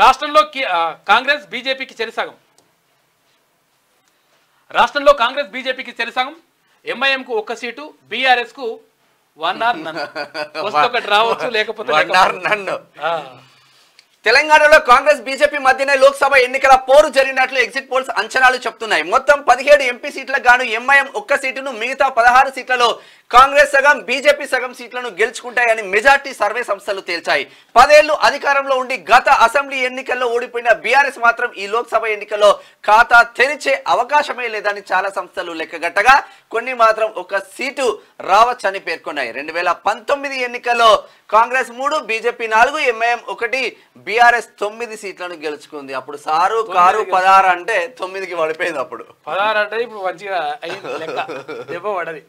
రాష్ట్రంలో కాంగ్రెస్ బీజేపీకి చెరిసగం. రాష్ట్రంలో కాంగ్రెస్ బీజేపీకి చెరిసగం. ఎంఐఎంకు 1 సీటు, బీఆర్ఎస్కు 1 ఆర్ నన్. ఒకటి రావచ్చు, లేకపోతే తెలంగాణలో కాంగ్రెస్ బీజేపీ మధ్యనే లోక్సభ ఎన్నికల పోరు జరిగినట్లు ఎగ్జిట్ పోల్స్ అంచనాలు చెప్తున్నాయి. మొత్తం 17 ఎంపీ సీట్లకు గాను ఎంఐఎం 1 సీటును, మిగతా 16 సీట్లలో కాంగ్రెస్ సగం, బీజేపీ సగం సీట్లను గెలుచుకుంటాయని మెజార్టీ సర్వే సంస్థలు తేల్చాయి. 10 ఏళ్లు అధికారంలో ఉండి గత అసెంబ్లీ ఎన్నికల్లో ఓడిపోయిన బీఆర్ఎస్ మాత్రం ఈ లోక్సభ ఎన్నికల్లో ఖాతా తెరిచే అవకాశమే లేదని చాలా సంస్థలు లెక్కగట్టగా కొన్ని మాత్రం 1 సీటు రావచ్చని పేర్కొన్నాయి. 2019 ఎన్నికల్లో కాంగ్రెస్ 3, బీజేపీ 4, ఎంఐఎం 1, బీఆర్ఎస్ 9 సీట్లను గెలుచుకుంది. అప్పుడు సారు కారు 16 అంటే 9కి పడిపోయింది. అప్పుడు 16 అంటే ఇప్పుడు మంచిగా అయింది, లెక్క దెబ్బ పడది.